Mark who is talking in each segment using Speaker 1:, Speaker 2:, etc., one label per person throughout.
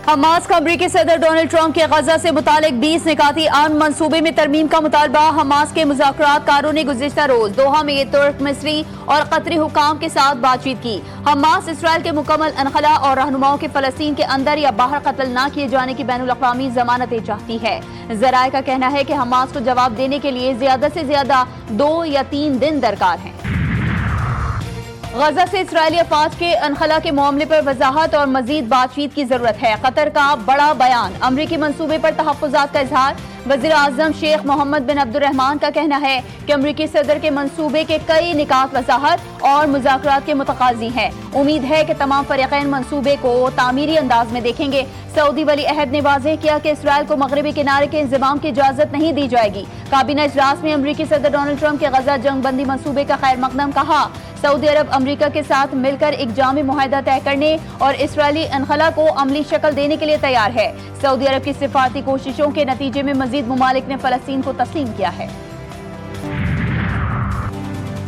Speaker 1: Hamas کا امریکی صدر ڈونلڈ ٹرمپ کے غزہ سے متعلق 20 نکاتی امن منصوبے میں ترمیم کا مطالبہ۔ حماس کے مذاکرات کاروں نے گزشتہ روز دوحہ میں ترک، مصری اور قطری حکام کے ساتھ بات چیت کی۔ حماس اسرائیل کے مکمل انخلا اور رہنماؤں کے فلسطین کے اندر یا باہر قتل نہ کیے جانے کی بین الاقوامی ضمانتیں چاہتی ہے۔ ذرائع کا کہنا ہے کہ حماس کو جواب دینے کے لیے زیادہ سے زیادہ 2 یا 3 دن درکار ہیں۔ غزہ سے اسرائیلی افواج کے انخلا کے معاملے پر وضاحت اور مزید بات چیت کی ضرورت ہے۔ قطر کا بڑا بیان، امریکی منصوبے پر تحفظات کا اظہار۔ وزیر اعظم شیخ محمد بن عبد الرحمان کا کہنا ہے کہ امریکی صدر کے منصوبے کے کئی نکات وضاحت اور مذاکرات کے متقاضی ہیں۔ امید ہے کہ تمام فریقین منصوبے کو تعمیری انداز میں دیکھیں گے۔ سعودی ولی عہد نے واضح کیا کہ اسرائیل کو مغربی کنارے کے انضمام کی اجازت نہیں دی جائے گی۔ کابینہ اجلاس میں امریکی صدر ڈونلڈ ٹرمپ کے غزہ جنگ بندی منصوبے کا خیر مقدم کہا۔ سعودی عرب امریکہ کے ساتھ مل کر ایک جامع معاہدہ طے کرنے اور اسرائیلی انخلا کو عملی شکل دینے کے لیے تیار ہے۔ سعودی عرب کی سفارتی کوششوں کے نتیجے میں مزید ممالک نے فلسطین کو تسلیم کیا ہے۔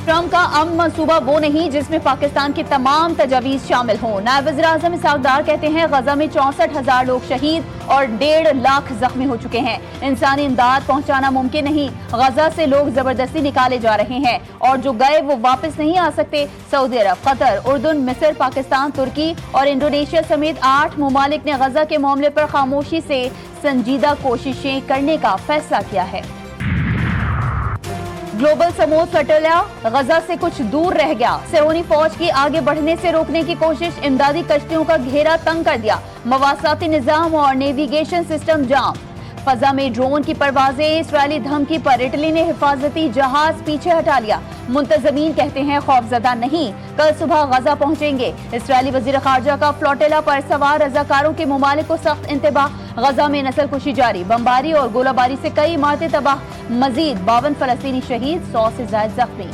Speaker 1: ٹرمپ کا امن منصوبہ وہ نہیں جس میں پاکستان کی تمام تجاویز شامل ہوں۔ نائب وزیر اعظم اسحاق ڈار کہتے ہیں غزہ میں 64,000 لوگ شہید اور 1.5 لاکھ زخمی ہو چکے ہیں۔ انسانی امداد پہنچانا ممکن نہیں۔ غزہ سے لوگ زبردستی نکالے جا رہے ہیں اور جو گئے وہ واپس نہیں آ سکتے۔ سعودی عرب، قطر، اردن، مصر، پاکستان، ترکی اور انڈونیشیا سمیت 8 ممالک نے غزہ کے معاملے پر خاموشی سے سنجیدہ کوششیں کرنے کا فیصلہ کیا ہے۔ گلوبل سمود فلٹیلا غزہ سے کچھ دور رہ گیا۔ صہیونی فوج کی آگے بڑھنے سے روکنے کی کوشش، امدادی کشتیوں کا گھیرا تنگ کر دیا۔ مواصلاتی نظام اور نیویگیشن سسٹم جام۔ فضا میں ڈرون کی پروازیں، اسرائیلی دھمکی پر اٹلی نے حفاظتی جہاز پیچھے ہٹا لیا۔ منتظمین کہتے ہیں خوفزدہ نہیں، کل صبح غزہ پہنچیں گے۔ اسرائیلی وزیر خارجہ کا فلوٹیلا پر سوار رضاکاروں کے ممالک کو سخت انتباہ۔ غزہ میں نسل کشی جاری، بمباری اور گولہ باری سے کئی عمارتیں تباہ، مزید 52 فلسطینی شہید، 100 سے زائد زخمی۔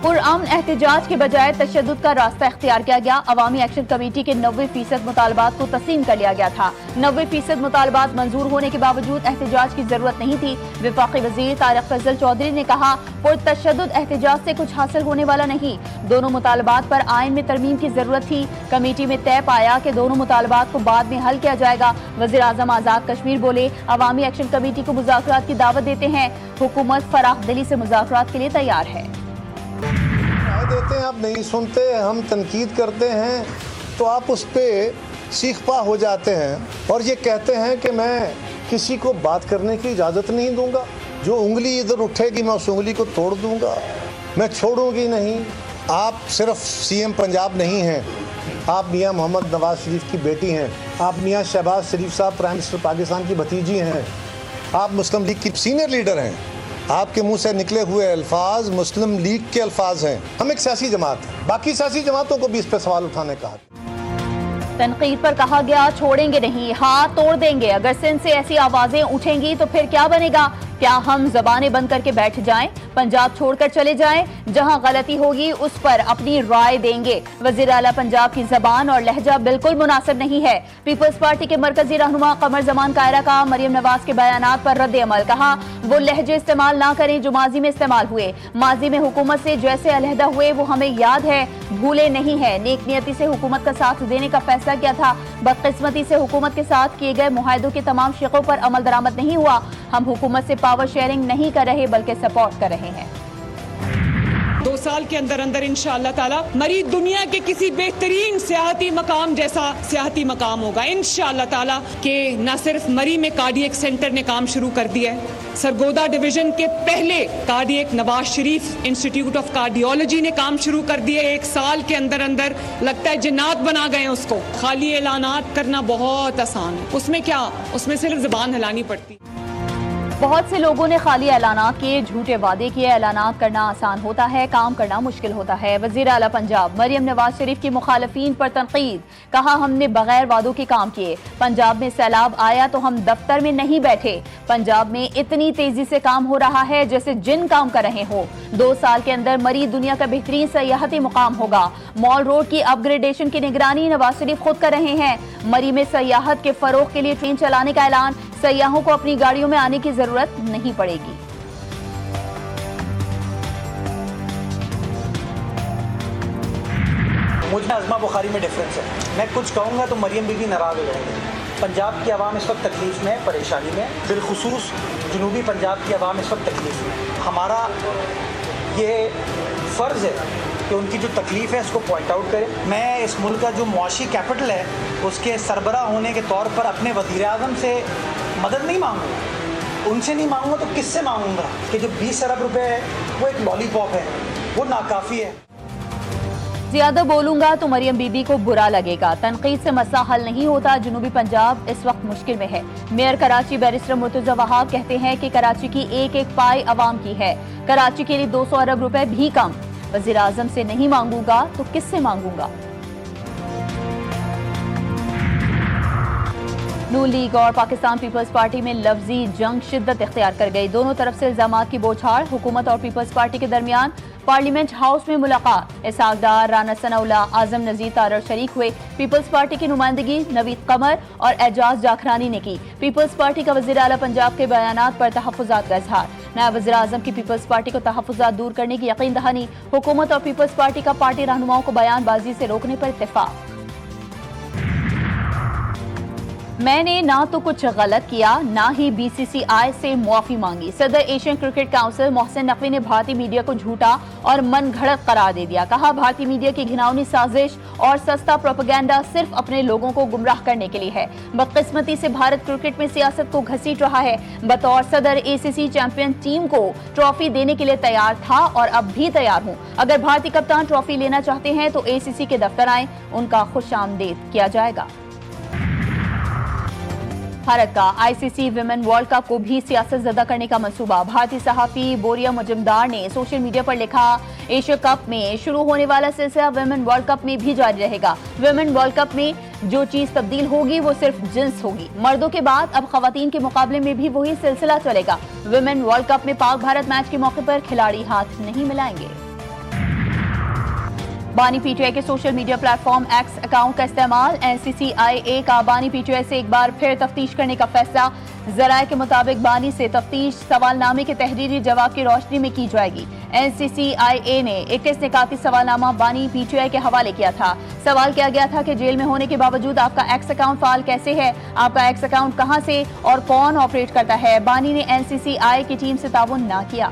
Speaker 1: پرامن احتجاج کے بجائے تشدد کا راستہ اختیار کیا گیا۔ عوامی ایکشن کمیٹی کے 90% مطالبات کو تسلیم کر لیا گیا تھا۔ 90% مطالبات منظور ہونے کے باوجود احتجاج کی ضرورت نہیں تھی۔ وفاقی وزیر طارق فضل چودھری نے کہا پرتشدد احتجاج سے کچھ حاصل ہونے والا نہیں۔ دونوں مطالبات پر آئین میں ترمیم کی ضرورت تھی۔ کمیٹی میں طے پایا کہ دونوں مطالبات کو بعد میں حل کیا جائے گا۔ وزیر اعظم آزاد کشمیر بولے عوامی ایکشن کمیٹی کو مذاکرات کی دعوت دیتے ہیں۔ حکومت فراخ دلی سے مذاکرات کے لیے تیار ہے۔
Speaker 2: دیتے ہیں، آپ نہیں سنتے، ہم تنقید کرتے ہیں تو آپ اس پہ سیخ پا ہو جاتے ہیں اور یہ کہتے ہیں کہ میں کسی کو بات کرنے کی اجازت نہیں دوں گا۔ جو انگلی ادھر اٹھے گی میں اس انگلی کو توڑ دوں گا، میں چھوڑوں گی نہیں۔ آپ صرف سی ایم پنجاب نہیں ہیں، آپ میاں محمد نواز شریف کی بیٹی ہیں، آپ میاں شہباز شریف صاحب پرائم منسٹر پاکستان کی بھتیجی ہیں، آپ مسلم لیگ کی سینئر لیڈر ہیں۔ آپ کے منہ سے نکلے ہوئے الفاظ مسلم لیگ کے الفاظ ہیں۔ ہم ایک سیاسی جماعت ہیں، باقی سیاسی جماعتوں کو بھی اس پہ سوال اٹھانے کا حق۔
Speaker 1: تنقید پر کہا گیا چھوڑیں گے نہیں، ہاتھ توڑ دیں گے۔ اگر سندھ سے ایسی آوازیں اٹھیں گی تو پھر کیا بنے گا؟ کیا ہم زبانیں بند کر کے بیٹھ جائیں؟ پنجاب چھوڑ کر چلے جائیں؟ جہاں غلطی ہوگی اس پر اپنی رائے دیں گے۔ وزیر اعلیٰ پنجاب کی زبان اور لہجہ بالکل مناسب نہیں ہے۔ پیپلز پارٹی کے مرکزی رہنما قمر زمان کائرہ کا مریم نواز کے بیانات پر رد عمل، کہا وہ لہجے استعمال نہ کریں جو ماضی میں استعمال ہوئے۔ ماضی میں حکومت سے جیسے علیحدہ ہوئے وہ ہمیں یاد ہے، بھولے نہیں ہیں۔ نیک نیتی سے حکومت کا ساتھ دینے کا فیصلہ کیا تھا، بدقسمتی سے حکومت کے ساتھ کیے گئے معاہدوں کے تمام شقوں پر عمل درآمد نہیں ہوا۔ ہم حکومت سے پاور شیئرنگ نہیں کر رہے بلکہ سپورٹ کر رہے ہیں۔
Speaker 3: 2 سال کے اندر انشاءاللہ تعالی مری دنیا کے کسی بہترین سیاحتی مقام جیسا سیاحتی مقام ہوگا انشاءاللہ تعالی، کہ نہ صرف مری میں کارڈیک سینٹر نے کام شروع کر دیا ہے، سرگودا ڈویژن کے پہلے cardiac Nawaz Sharif institute of cardiology نے کام شروع کر دیا۔ 1 سال کے اندر لگتا ہے جنات بنا گئے اس کو۔ خالی اعلانات کرنا بہت آسان ہے، اس میں کیا، اس میں صرف زبان ہلانی پڑتی۔
Speaker 1: بہت سے لوگوں نے خالی اعلانات کیے، جھوٹے وعدے کیے۔ اعلانات کرنا آسان ہوتا ہے، کام کرنا مشکل ہوتا ہے۔ وزیر اعلیٰ پنجاب مریم نواز شریف کی مخالفین پر تنقید، کہا ہم نے بغیر وعدوں کے کام کیے۔ پنجاب میں سیلاب آیا تو ہم دفتر میں نہیں بیٹھے۔ پنجاب میں اتنی تیزی سے کام ہو رہا ہے جیسے جن کام کر رہے ہو۔ 2 سال کے اندر مری دنیا کا بہترین سیاحتی مقام ہوگا۔ مال روڈ کی اپ گریڈیشن کی نگرانی نواز شریف خود کر رہے ہیں۔ مری میں سیاحت کے فروغ کے لیے ٹرین چلانے کا اعلان، سیاحوں کو اپنی گاڑیوں میں آنے کی ضرورت نہیں پڑے گی۔
Speaker 4: مجھ میں ازما بخاری میں ڈفرینس ہے. میں کچھ کہوں گا تو مریم بی بی ناراض ہو جائیں گے. پنجاب کی عوام اس وقت تکلیف میں, پریشانی میں, بالخصوص جنوبی پنجاب کی عوام اس وقت تکلیف میں. ہمارا یہ فرض ہے کہ ان کی جو تکلیف ہے اس کو پوائنٹ آؤٹ کریں. میں اس ملک کا جو معاشی کیپٹل ہے اس کے سربراہ ہونے کے طور پر اپنے وزیر اعظم سے مدد نہیں مانگوں گا. ان سے نہیں مانگوں گا تو کس سے مانگوں گا؟ کہ جو 20 ارب روپے ہے وہ ایک لالی پاپ ہے, وہ ناکافی ہے.
Speaker 1: زیادہ بولوں گا تو مریم بی بی کو برا لگے گا. تنقید سے مسئلہ حل نہیں ہوتا. جنوبی پنجاب اس وقت مشکل میں ہے. میئر کراچی بیرسٹر مرتضی وہاب کہتے ہیں کہ کراچی کی ایک ایک پائی عوام کی ہے. کراچی کے لیے 200 ارب روپے بھی کم. وزیر اعظم سے نہیں مانگوں گا تو کس سے مانگوں گا؟ نون لیگ اور پاکستان پیپلز پارٹی میں لفظی جنگ شدت اختیار کر گئی. دونوں طرف سے الزامات کی بوچھاڑ. حکومت اور پیپلز پارٹی کے درمیان پارلیمنٹ ہاؤس میں ملاقات. اسحاق ڈار, رانا ثناء اللہ, اعظم نذیر تارڑ شریک ہوئے. پیپلز پارٹی کی نمائندگی نوید قمر اور اعجاز جاکھرانی نے کی. پیپلز پارٹی کا وزیر اعلیٰ پنجاب کے بیانات پر تحفظات کا اظہار. نائب وزیر اعظم کی پیپلز پارٹی کو تحفظات دور کرنے کی یقین دہانی. حکومت اور پیپلز پارٹی کا پارٹی رہنماؤں کو بیان بازی سے روکنے پر اتفاق. میں نے نہ تو کچھ غلط کیا نہ ہی بی سی سی آئی سے معافی مانگی. صدر Asian cricket council Mohsin Naqvi نے بھارتی میڈیا کو جھوٹا اور من گھڑت قرار دے دیا. کہا بھارتی میڈیا کی گھناؤنی سازش اور سستا پروپیگنڈا صرف اپنے لوگوں کو گمراہ کرنے کے لیے ہے. بدقسمتی سے بھارت کرکٹ میں سیاست کو گھسیٹ رہا ہے. بطور صدر اے سی سی چیمپئن ٹیم کو ٹرافی دینے کے لیے تیار تھا اور اب بھی تیار ہوں. اگر بھارتی کپتان ٹرافی لینا چاہتے ہیں تو اے سی سی کے دفتر آئیں, ان کا خوش آمدید کیا جائے گا. بھارت کا آئی سی سی ویمن ورلڈ کپ کو بھی سیاست زدہ کرنے کا منصوبہ. بھارتی صحافی بوریا مجمدار نے سوشل میڈیا پر لکھا ایشیا کپ میں شروع ہونے والا سلسلہ ویمن ورلڈ کپ میں بھی جاری رہے گا. ویمن ورلڈ کپ میں جو چیز تبدیل ہوگی وہ صرف جنس ہوگی. مردوں کے بعد اب خواتین کے مقابلے میں بھی وہی سلسلہ چلے گا. ویمن ورلڈ کپ میں پاک بھارت میچ کے موقع پر کھلاڑی ہاتھ نہیں ملائیں گے. بانی پی ٹی آئی کے social media plate form x account کا استعمال. این سی سی آئی اے کا بانی پی ٹی آئی سے ایک بار پھر تفتیش کرنے کا فیصلہ. ذرائع کے مطابق بانی سے تفتیش سوال نامے کے تحریری جواب کی روشنی میں کی جائے گی. این سی سی آئی اے نے 21 نکاتی سوال نامہ بانی پی ٹی آئی کے حوالے کیا تھا. سوال کیا گیا تھا کہ جیل میں ہونے کے باوجود آپ کا ایکس اکاؤنٹ فعال کیسے ہے, آپ کا ایکس اکاؤنٹ کہاں سے اور کون آپریٹ کرتا ہے. بانی نے این سی سی آئی کی ٹیم سے تعاون نہ کیا.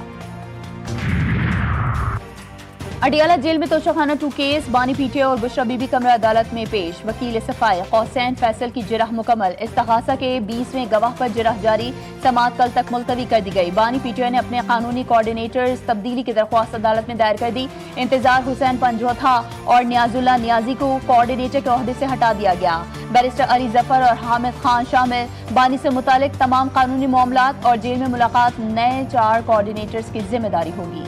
Speaker 1: اڈیالہ جیل میں توشخانہ 2 کیس. بانی پی ٹی آئی اور بشرا بی بی کمرہ عدالت میں پیش. وکیل صفائی قوسین فیصل کی جرح مکمل. استغاثہ کے 20ویں گواہ پر جرح جاری. سماعت کل تک ملتوی کر دی گئی. بانی پی ٹی آئی نے اپنے قانونی کوارڈینیٹرز تبدیلی کی درخواست عدالت میں دائر کر دی. انتظار حسین پنجوتھا اور نیاز اللہ نیازی کو کوارڈینیٹر کے عہدے سے ہٹا دیا گیا. بیرسٹر علی ظفر اور حامد خان شامل. بانی سے متعلق تمام قانونی معاملات اور جیل میں ملاقات نئے 4 کوارڈینیٹرز کی ذمہ داری ہوگی.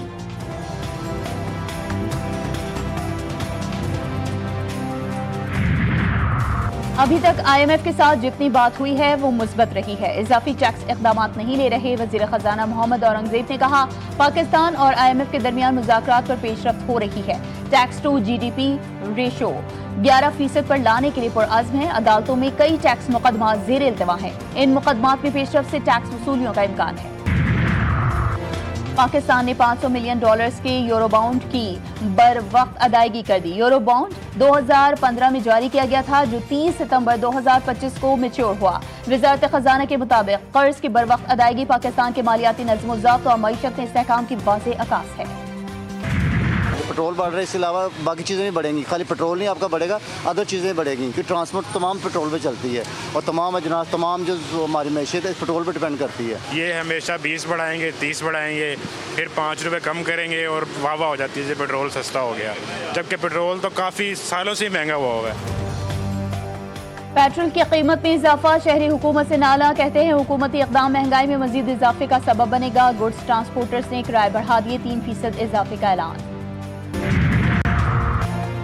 Speaker 1: ابھی تک آئی ایم ایف کے ساتھ جتنی بات ہوئی ہے وہ مثبت رہی ہے. اضافی ٹیکس اقدامات نہیں لے رہے. وزیر خزانہ محمد اورنگزیب نے کہا پاکستان اور آئی ایم ایف کے درمیان مذاکرات پر پیش رفت ہو رہی ہے. Tax to G D P ratio 11% پر لانے کے لیے پرعزم ہے. عدالتوں میں کئی ٹیکس مقدمات زیر التوا ہیں. ان مقدمات میں پیش رفت سے ٹیکس وصولیوں کا امکان ہے. پاکستان نے $500 ملین کے یورو بانڈ کی بر وقت ادائیگی کر دی. یورو بانڈ 2015 میں جاری کیا گیا تھا جو 30 ستمبر 2025 کو میچور ہوا. وزارت خزانہ کے مطابق قرض کی بر وقت ادائیگی پاکستان کے مالیاتی نظم و ضبط اور معیشت میں استحکام کی واضح عکاس ہے.
Speaker 5: پیٹرول بڑھ رہا ہے, اس کے علاوہ باقی چیزیں بھی بڑھیں گی. خالی پیٹرول نہیں آپ کا بڑھے گا, ادر چیزیں بڑھیں گی کیونکہ ٹرانسپورٹ تمام پیٹرول پہ چلتی ہے اور تمام اجناس تمام جو ہماری معیشت ہے اس پیٹرول پہ ڈپینڈ کرتی ہے.
Speaker 6: یہ ہمیشہ 20 بڑھائیں گے, 30 بڑھائیں گے, پھر 5 روپے کم کریں گے اور واہ واہ ہو جاتی ہے جب پیٹرول سستا ہو گیا, جبکہ پیٹرول تو کافی سالوں سے مہنگا ہوا ہوا ہے.
Speaker 1: پیٹرول کی قیمت میں اضافہ. شہری حکومت سے نالا. کہتے ہیں حکومتی اقدام مہنگائی میں مزید اضافے کا سبب بنے گا. گڈز ٹرانسپورٹرز نے کرائے بڑھا دیے. 3% اضافے کا اعلان.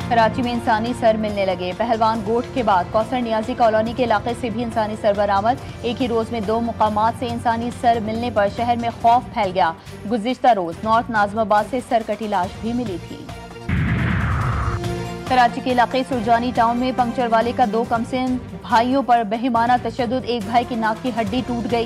Speaker 1: کراچی میں انسانی سر ملنے لگے. پہلوان گوٹھ کے بعد کوثر نیازی کالونی کے علاقے سے بھی انسانی سر برآمد. ایک ہی روز میں 2 مقامات سے انسانی سر ملنے پر شہر میں خوف پھیل گیا. گزشتہ روز نارتھ ناظم آباد سے سر کٹی لاش بھی ملی تھی. کراچی کے علاقے سرجانی ٹاؤن میں پنکچر والے کا 2 کمسن بھائیوں پر بہیمانہ تشدد. ایک بھائی کی ناک کی ہڈی ٹوٹ گئی.